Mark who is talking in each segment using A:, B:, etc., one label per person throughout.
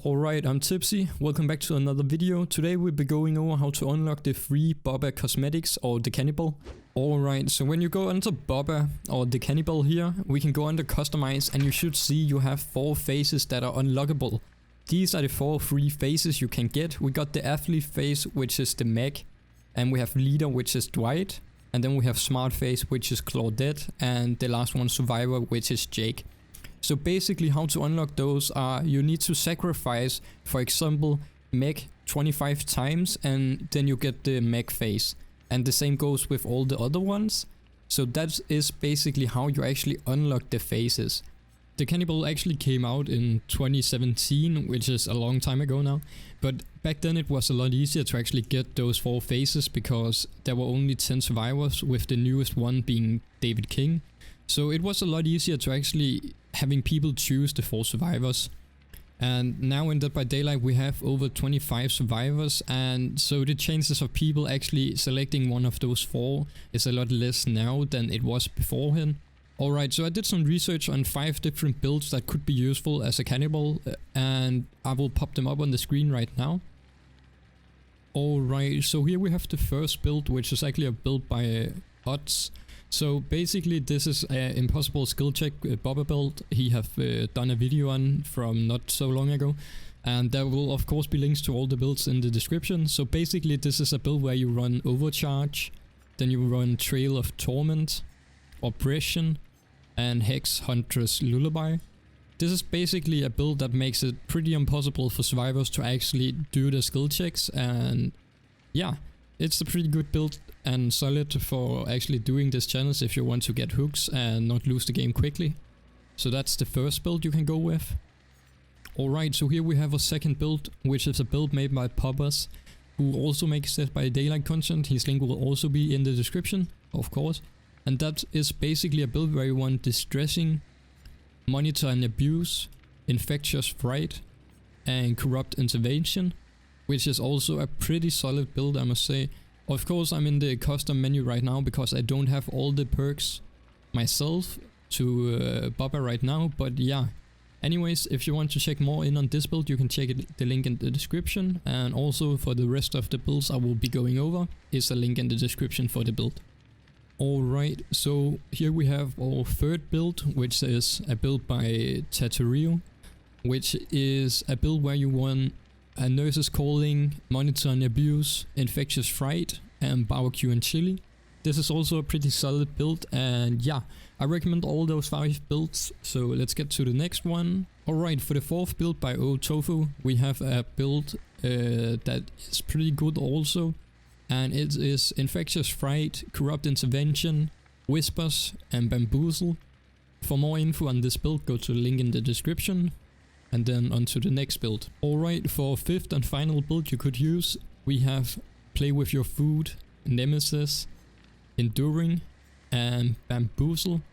A: Alright, I'm Tipsy, welcome back to another video. Today we'll be going over how to unlock the free Bubba cosmetics or the Cannibal. Alright, so when you go under Bubba or the Cannibal here, we can go under customize and you should see you have 4 faces that are unlockable. These are the 4 free faces you can get. We got the athlete face, which is the Meg, and we have leader, which is Dwight, and then we have smart face, which is Claudette, and the last one survivor, which is Jake. So basically how to unlock those are you need to sacrifice, for example, Meg 25 times and then you get the Meg face. And the same goes with all the other ones. So that is basically how you actually unlock the faces. The Cannibal actually came out in 2017, which is a long time ago now. But back then it was a lot easier to actually get those 4 faces because there were only 10 survivors, with the newest one being David King. So it was a lot easier to actually having people choose the 4 survivors. And now in Dead by Daylight we have over 25 survivors, and so the chances of people actually selecting one of those 4 is a lot less now than it was beforehand. Alright, so I did some research on 5 different builds that could be useful as a Cannibal, and I will pop them up on the screen right now. Alright, so here we have the first build, which is actually a Build By Otz. So basically this is an impossible skill check Bubba build he have done a video on from not so long ago, and there will of course be links to all the builds in the description. So basically this is a build where you run Overcharge, then you run Trail of Torment, Oppression, and Hex Huntress Lullaby. This is basically a build that makes it pretty impossible for survivors to actually do the skill checks, and yeah, it's a pretty good build and solid for actually doing this challenge if you want to get hooks and not lose the game quickly. So that's the first build you can go with. Alright, so here we have a second build, which is a build made by Puppers, who also makes Dead by Daylight content. His link will also be in the description, of course. And that is basically a build where you want Distressing, Monitor and Abuse, Infectious Fright, and Corrupt Intervention, which is also a pretty solid build, I must say. Of course, I'm in the custom menu right now because I don't have all the perks myself to Bubba right now, but yeah. Anyways, if you want to check more in on this build, you can check the link in the description, and also for the rest of the builds I will be going over is a link in the description for the build. Alright, so here we have our third build, which is a Build by Tataria, which is a build where you want a Nurse's Calling, Monitor and Abuse, Infectious Fright, and Barbecue and Chili. This is also a pretty solid build, and yeah, I recommend all those 5 builds, so let's get to the next one. Alright, for the 4th Build by OhTofu, we have a build that is pretty good also, and it is Infectious Fright, Corrupt Intervention, Whispers, and Bamboozle. For more info on this build, go to the link in the description. And then on to the next build. Alright, for 5th and final build you could use, we have Play With Your Food, Nemesis, Enduring, and Bamboozle.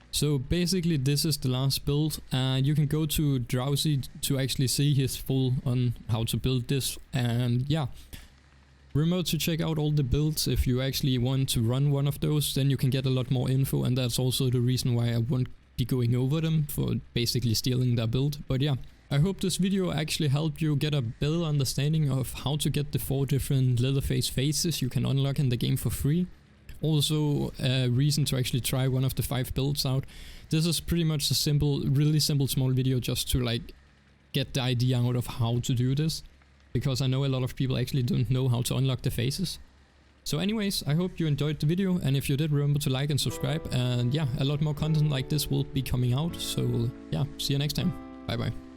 A: So basically this is the last build, and you can go to Dowsey to actually see his full on how to build this. And yeah, remember to check out all the builds if you actually want to run one of those, then you can get a lot more info, and that's also the reason why I won't be going over them for basically stealing their build. But yeah, I hope this video actually helped you get a better understanding of how to get the 4 different LeatherFace faces you can unlock in the game for free. Also a reason to actually try one of the 5 builds out. This is pretty much a simple, really simple small video just to like get the idea out of how to do this, because I know a lot of people actually don't know how to unlock the faces. So anyways, I hope you enjoyed the video, and if you did, remember to like and subscribe, and yeah, a lot more content like this will be coming out, so yeah, see you next time, bye bye.